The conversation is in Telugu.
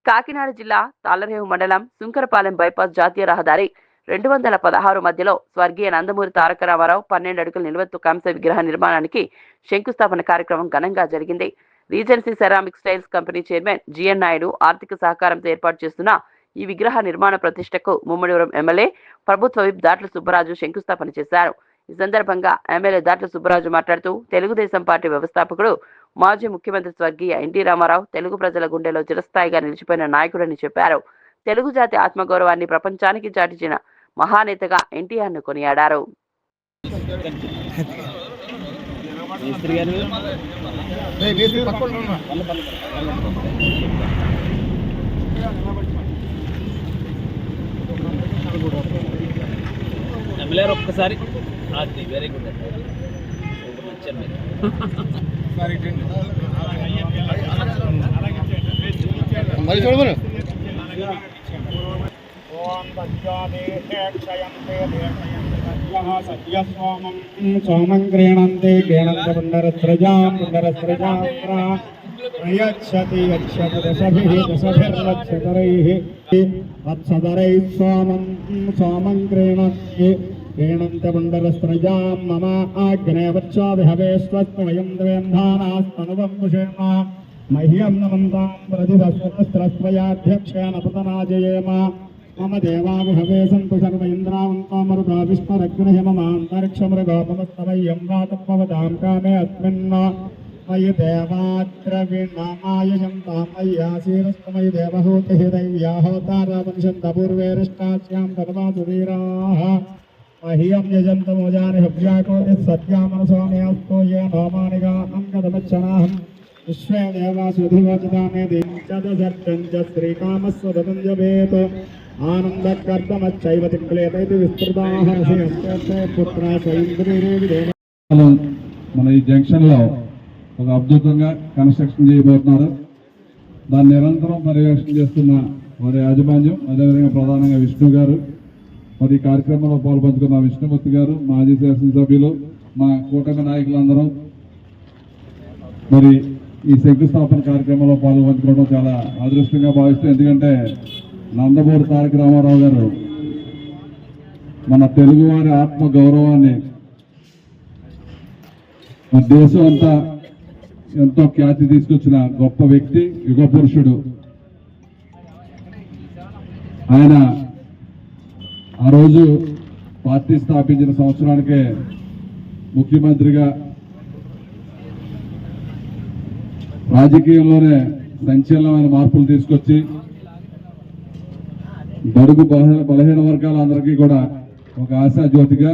కాకినాడ జిల్లా తాళ్లరేవు మండలం సుంకరపాలెం బైపాస్ జాతీయ రహదారి 216 మధ్యలో స్వర్గీయ నందమూరి తారక రామారావు 12 అడుగుల నిలువెత్తు కాంస్య విగ్రహ నిర్మాణానికి శంకుస్థాపన కార్యక్రమం ఘనంగా జరిగింది. Regency ceramic styles company chairman GN Naidu ఆర్థిక సహకారంతో ఏర్పాటు చేస్తున్న ఈ విగ్రహ నిర్మాణ ప్రతిష్టకు ముమ్మడివరం ఎమ్మెల్యే ప్రభుత్వ విప్ దాట్ల సుబ్బరాజు శంకుస్థాపన చేశారు. ఈ సందర్భంగా ఎమ్మెల్యే దాట్ల సుబ్బరాజు మాట్లాడుతూ తెలుగుదేశం పార్టీ వ్యవస్థాపకుడు మాజీ ముఖ్యమంత్రి స్వర్గీయ ఎన్టీ రామారావు తెలుగు ప్రజల గుండెలో చిరస్థాయిగా నిలిచిపోయిన నాయకుడని చెప్పారు. తెలుగు జాతి ఆత్మగౌరవాన్ని ప్రపంచానికి చాటించిన మహానేతగా ఎన్టీఆర్ ను కొనియాడారు. ఒక్కసారి వెరీ గుడ్ మరి చూడమను సోమం గృహణంతే గృహణంత పుండరస్రజాం ప్రయచ్చతి యచ్చతి దశభిర్లక్షతరైః వత్సదరైః సోమం గృహణంతే గృహణంత పుండరస్రజాం మమ ఆగ్నేయవచ్చావిహవే స్వస్మయం దేవేంధానాస్తనువం కుషేమ మహ్యం నమంతాం ప్రతిదస్వస్త్రస్వయాధ్యక్షేణ పతనాజయేమ మమ దేవావిహవే సంతు సర్వ ఇంద్రావంతో మరుదా విష్ణురగ్నిహి మమాంతరిక్షమృగోపమస్తమయ్యం వాతత్వవదాం కామే అస్మిన్న మయి దేవాద్రవిణమాయయం తామయ్యాసీరస్తమయి దేవహూతిః దైవ్యాహోతారామనిషంత పూర్వేరిష్టాస్యాం తన్వాసువీరాః మహ్యం యజంతమోజాని హవ్యాకోతి సత్యామనసో మే అస్తు యే నోమానిగా అంగదమచ్చనాహం విశ్వే దేవాసుధివచదామే దేవచదర్చం చ శ్రీకామస్వదతం జపేత్ ఆనందకర్తమచ్చైవ తిక్లేతైతి విస్తృతాహర్షయంతే పుత్ర సైంద్రిరేవిదే. మన ఈ జంక్షన్ లో ఒక అద్భుతంగా కన్స్ట్రక్షన్ చేయబోతున్నారు. దాన్ని నిరంతరం పర్యవేక్షణ చేస్తున్న వారి యాజమాన్యం, అదేవిధంగా ప్రధానంగా విష్ణు గారు, మరి ఈ కార్యక్రమంలో పాల్పంచుకున్న విష్ణుమూర్తి గారు, మాజీ శాసనసభ్యులు, మా కూటమి నాయకులందరం మరి ఈ శంకుస్థాపన కార్యక్రమంలో పాల్గొనడం చాలా అదృష్టంగా భావిస్తూ, ఎందుకంటే నందమూరి తారక రామారావు గారు మన తెలుగువారి ఆత్మ గౌరవాన్ని మన దేశం అంతా ఎంతో ఖ్యాతి తీసుకొచ్చిన గొప్ప వ్యక్తి, యుగ పురుషుడు. ఆయన ఆ రోజు పార్టీ స్థాపించిన సంవత్సరానికే ముఖ్యమంత్రిగా రాజకీయంలోనే సంచలనమైన మార్పులు తీసుకొచ్చి బడుగు బలహీన వర్గాలందరికీ కూడా ఒక ఆశాజ్యోతిగా